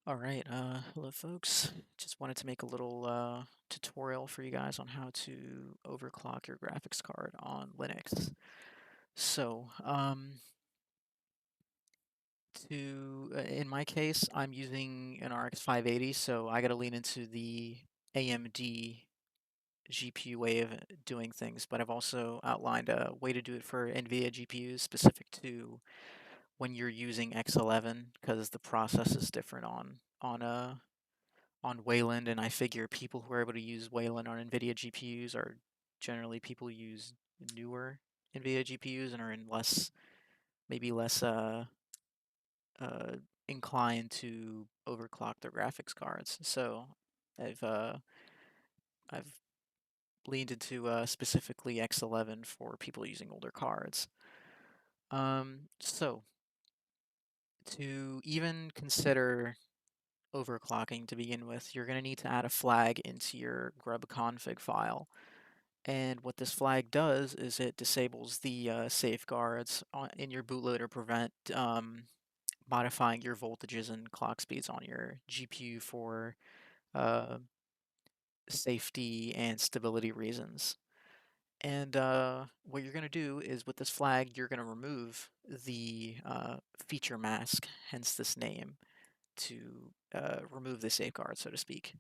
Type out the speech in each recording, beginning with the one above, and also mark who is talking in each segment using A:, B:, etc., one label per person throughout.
A: All right, hello folks. Just wanted to make a little tutorial for you guys on how to overclock your graphics card on Linux. So, in my case, I'm using an RX 580, so I got to lean into the AMD GPU way of doing things, but I've also outlined a way to do it for NVIDIA GPUs specific to when you're using X11 because the process is different on Wayland, and I figure people who are able to use Wayland on NVIDIA GPUs are generally people who use newer NVIDIA GPUs and are in maybe less uh, inclined to overclock their graphics cards. So I've uh, I've leaned into specifically X11 for people using older cards. So to even consider overclocking to begin with, you're going to need to add a flag into your grub config file. And what this flag does is it disables the safeguards in your bootloader to prevent modifying your voltages and clock speeds on your GPU for uh, safety and stability reasons. And what you're going to do is with this flag, you're going to remove the feature mask, hence this name, to remove the safeguard, so to speak.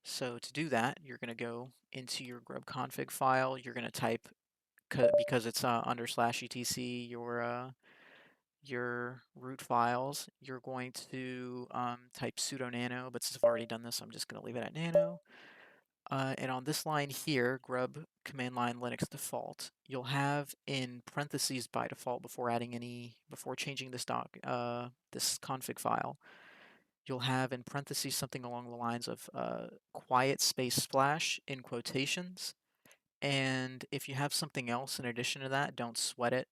A: So to do that, you're going to go into your grub config file. You're going to type, because it's under /etc your root files. You're going to type sudo nano, but since I've already done this, I'm just going to leave it at nano. And on this line here, grub command line Linux default, you'll have in parentheses by default before changing this this config file, you'll have in parentheses something along the lines of quiet space splash in quotations. And if you have something else in addition to that, don't sweat it.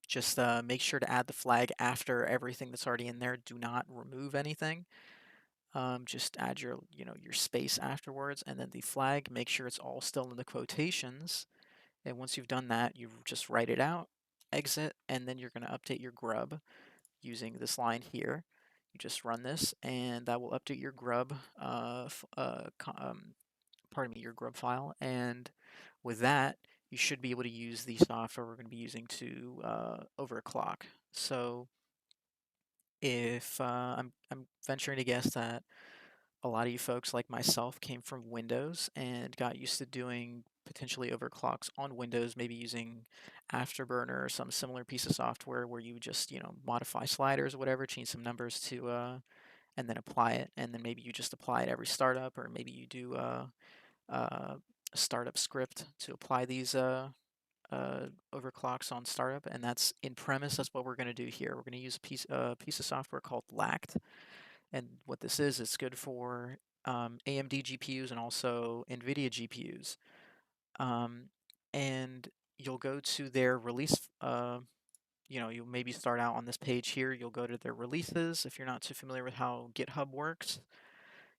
A: Just make sure to add the flag after everything that's already in there. Do not remove anything. Just add your space afterwards, and then the flag. Make sure it's all still in the quotations. And once you've done that, you just write it out, exit, and then you're going to update your grub using this line here. You just run this, and that will update your grub. Pardon me, your grub file, and with that, you should be able to use the software we're going to be using to overclock. So if I'm venturing to guess that a lot of you folks like myself came from Windows and got used to doing potentially overclocks on Windows, maybe using Afterburner or some similar piece of software where you just, modify sliders or whatever, change some numbers to and then apply it, and then maybe you just apply it every startup, or maybe you do a startup script to apply these overclocks on startup, and that's in premise. That's what we're going to do here. We're going to use a piece of software called LACT, and what this is, it's good for AMD GPUs and also NVIDIA GPUs. And you'll go to their release. You'll maybe start out on this page here. You'll go to their releases if you're not too familiar with how GitHub works.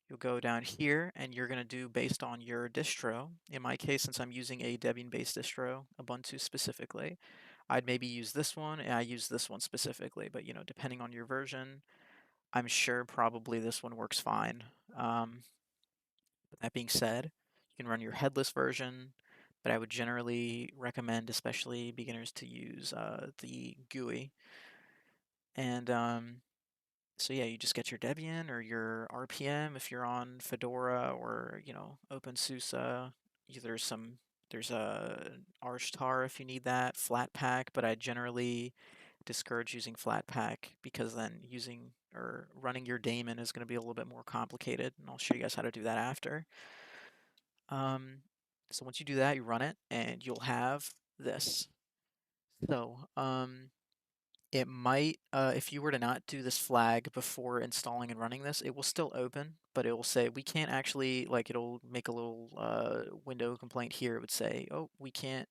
A: You'll go down here and you're going to do based on your distro. In my case, since I'm using a Debian-based distro, Ubuntu specifically, I'd maybe use this one, and I use this one specifically, but depending on your version, I'm sure probably this one works fine. But that being said, you can run your headless version, but I would generally recommend, especially beginners, to use the GUI. And so yeah, you just get your Debian or your RPM if you're on Fedora or OpenSUSE. There's a Archtar if you need that, Flatpak, but I generally discourage using Flatpak because then using or running your daemon is going to be a little bit more complicated, and I'll show you guys how to do that after. So once you do that, you run it, and you'll have this. So it might, if you were to not do this flag before installing and running this, it will still open, but it will say we can't actually, like, it'll make a little window complaint here. It would say, oh, you can't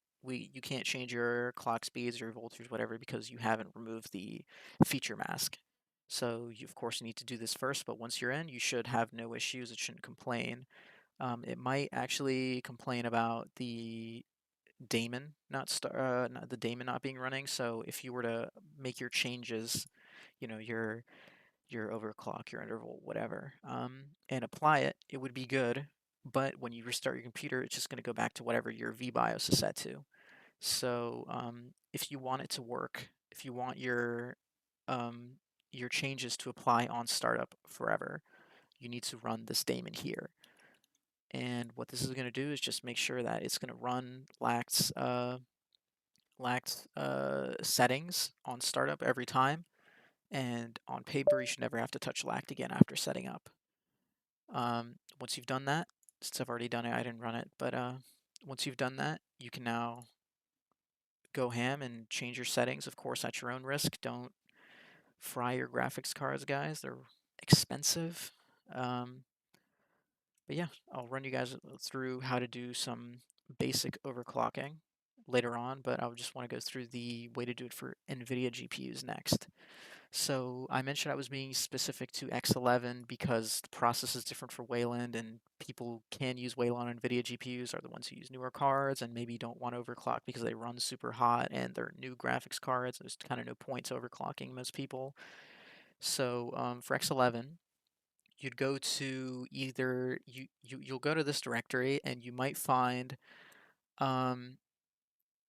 A: change your clock speeds or voltage, whatever, because you haven't removed the feature mask. So you, of course, need to do this first, but once you're in, you should have no issues. It shouldn't complain. It might actually complain about the daemon not being running. So if you were to make your changes, your your overclock, your undervolt, whatever, and apply it, it would be good. But when you restart your computer, it's just going to go back to whatever your VBIOS is set to. So if you want it to work, if you want your changes to apply on startup forever, you need to run this daemon here. And what this is going to do is just make sure that it's going to run lacked settings on startup every time. And on paper, you should never have to touch lacked again after setting up. Once you've done that, since I've already done it, I didn't run it, but once you've done that, you can now go ham and change your settings, of course, at your own risk. Don't fry your graphics cards, guys. They're expensive. Um, but yeah, I'll run you guys through how to do some basic overclocking later on, but I just want to go through the way to do it for NVIDIA GPUs next. So I mentioned I was being specific to X11 because the process is different for Wayland, and people can use Wayland on NVIDIA GPUs are the ones who use newer cards and maybe don't want overclock because they run super hot and they're new graphics cards. There's kind of no point to overclocking most people. So for X11, you'd go to either you'll go to this directory and um,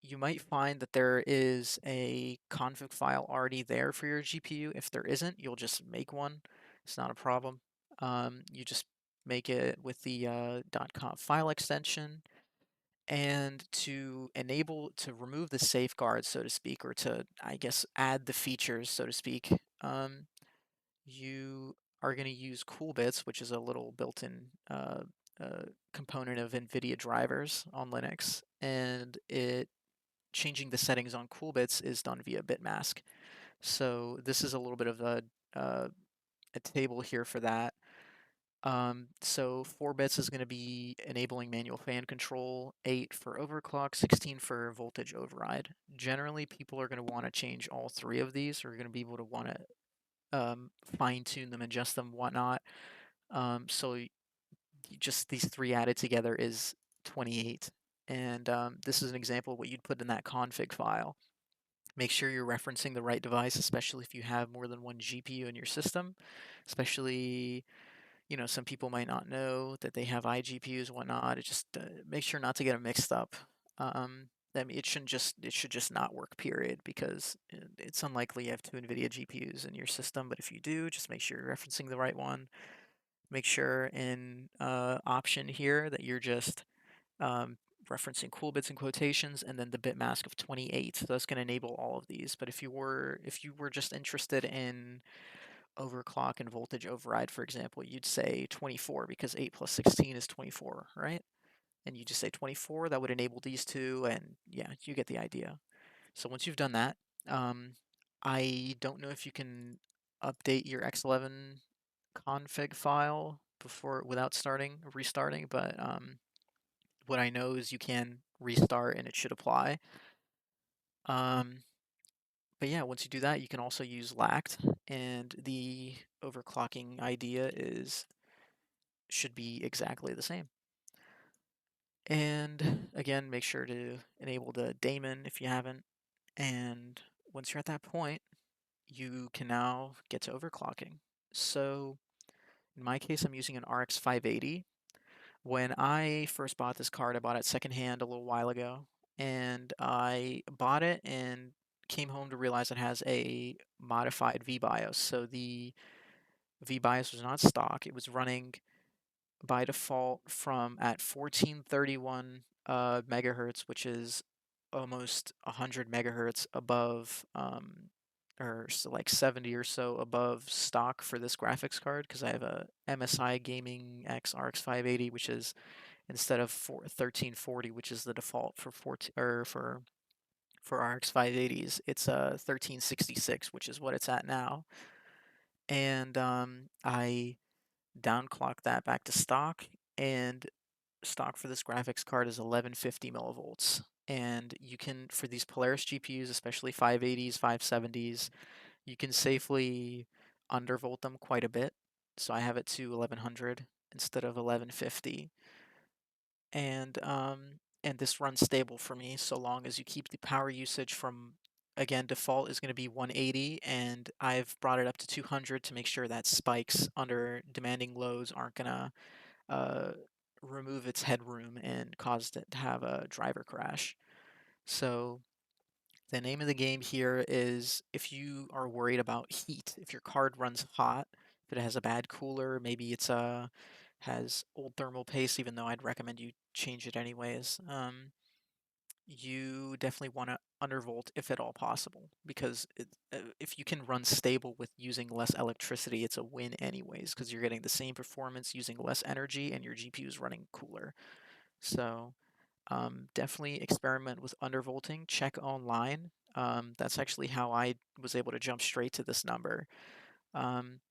A: you might find that there is a config file already there for your GPU. If there isn't, you'll just make one. It's not a problem. You just make it with the .conf file extension. And to remove the safeguards, so to speak, or to, I guess, add the features, so to speak, you are going to use CoolBits, which is a little built-in component of NVIDIA drivers on Linux, and changing the settings on CoolBits is done via bitmask. So this is a little bit of a table here for that. So 4 bits is going to be enabling manual fan control, 8 for overclock, 16 for voltage override. Generally, people are going to want to change all 3 of these, or are going to be able to want to fine tune them, adjust them, whatnot. So just these 3 added together is 28. And this is an example of what you'd put in that config file. Make sure you're referencing the right device, especially if you have more than one GPU in your system. Especially, some people might not know that they have iGPUs and whatnot. It just make sure not to get them mixed up. I mean, it should just not work, period, because it's unlikely you have 2 NVIDIA GPUs in your system. But if you do, just make sure you're referencing the right one. Make sure in option here that you're just um, referencing cool bits and quotations, and then the bit mask of 28. So that's going to enable all of these. But if you were just interested in overclock and voltage override, for example, you'd say 24 because 8 plus 16 is 24, right? And you just say 24, that would enable these two, and yeah, you get the idea. So once you've done that, I don't know if you can update your X11 config file without restarting, but what I know is you can restart and it should apply. But yeah, once you do that, you can also use lacked, and the overclocking idea should be exactly the same. And again, make sure to enable the daemon if you haven't. And once you're at that point, you can now get to overclocking. So in my case, I'm using an RX 580. When I first bought this card, I bought it secondhand a little while ago, and I bought it and came home to realize it has a modified VBIOS. So the VBIOS was not stock. It was running by default from at 1431 megahertz, which is almost 100 megahertz above, or so like 70 or so above stock for this graphics card, because I have a MSI Gaming X RX 580, which is instead of 1340, which is the default for 14 or for RX 580s, it's 1366, which is what it's at now. And I downclocked that back to stock, and stock for this graphics card is 1150 millivolts. And you can, for these Polaris GPUs, especially 580s, 570s, you can safely undervolt them quite a bit. So I have it to 1100 instead of 1150. And this runs stable for me so long as you keep the power usage from again, default is going to be 180, and I've brought it up to 200 to make sure that spikes under demanding loads aren't going to uh, remove its headroom and cause it to have a driver crash. So the name of the game here is, if you are worried about heat, if your card runs hot, if it has a bad cooler, maybe it's has old thermal paste, even though I'd recommend you change it anyways. You definitely want to undervolt if at all possible, because if you can run stable with using less electricity, it's a win anyways, because you're getting the same performance using less energy and your GPU is running cooler. So definitely experiment with undervolting. Check online. That's actually how I was able to jump straight to this number. Um,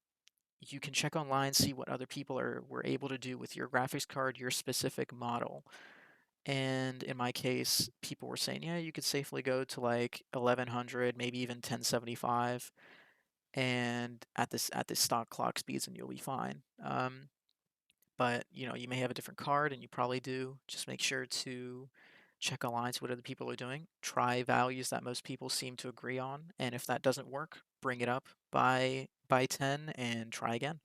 A: you can check online, see what other people were able to do with your graphics card, your specific model. And in my case, people were saying, yeah, you could safely go to like 1100, maybe even 1075, and at this stock clock speeds, and you'll be fine. But you know, you may have a different card, and you probably do. Just make sure to check online, see what other people are doing. Try values that most people seem to agree on, and if that doesn't work, bring it up by 10 and try again.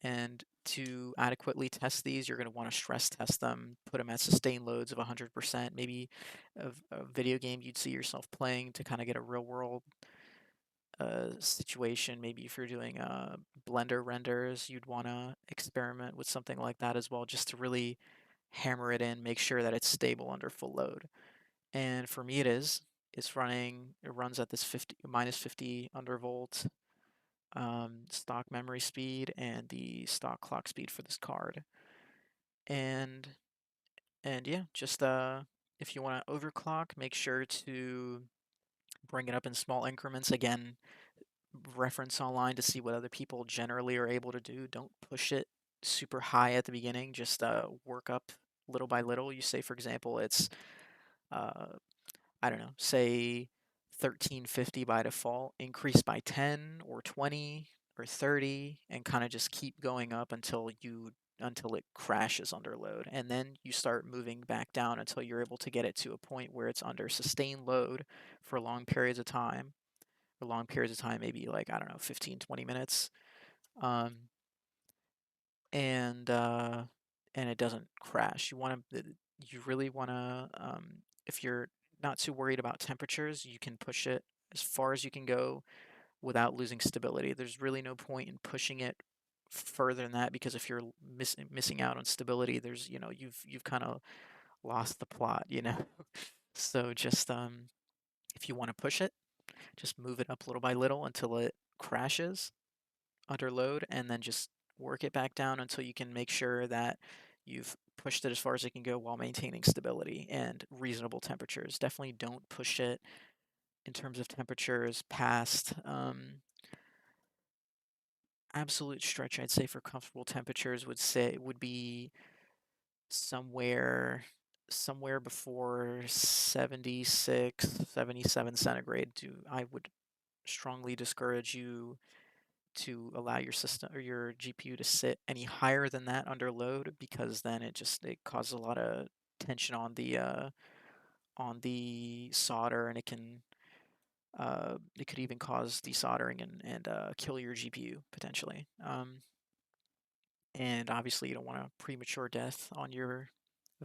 A: And to adequately test these, you're going to want to stress test them, put them at sustained loads of 100%, maybe a video game you'd see yourself playing to kind of get a real world situation. Maybe if you're doing Blender renders, you'd want to experiment with something like that as well, just to really hammer it in, make sure that it's stable under full load. And for me, it is. It runs at this minus 50 undervolt stock memory speed and the stock clock speed for this card. And yeah, just if you want to overclock, make sure to bring it up in small increments. Again, reference online to see what other people generally are able to do. Don't push it super high at the beginning. Just work up little by little. You say, for example, it's uh, I don't know, say 1350 by default, increase by 10 or 20 or 30, and kind of just keep going up until it crashes under load. And then you start moving back down until you're able to get it to a point where it's under sustained load for long periods of time. For long periods of time, maybe like, I don't know, 15, 20 minutes. Um, and uh, and it doesn't crash. You really want to, if you're not too worried about temperatures, you can push it as far as you can go without losing stability. There's really no point in pushing it further than that, because if you're missing out on stability, you've kind of lost the plot, you know. So just if you want to push it, just move it up little by little until it crashes under load, and then just work it back down until you can make sure that you've pushed it as far as it can go while maintaining stability and reasonable temperatures. Definitely don't push it in terms of temperatures past absolute stretch. I'd say for comfortable temperatures would be somewhere before 76, 77 centigrade. I would strongly discourage you to allow your system or your GPU to sit any higher than that under load, because then it causes a lot of tension on the solder, and it could even cause desoldering and kill your GPU potentially. And obviously you don't want a premature death on your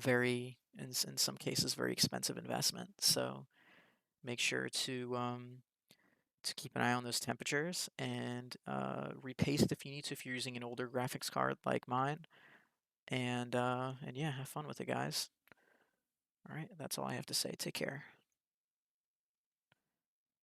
A: in some cases, very expensive investment. So make sure to keep an eye on those temperatures, and repaste if you need to, if you're using an older graphics card like mine. And yeah, have fun with it, guys. All right, that's all I have to say. Take care.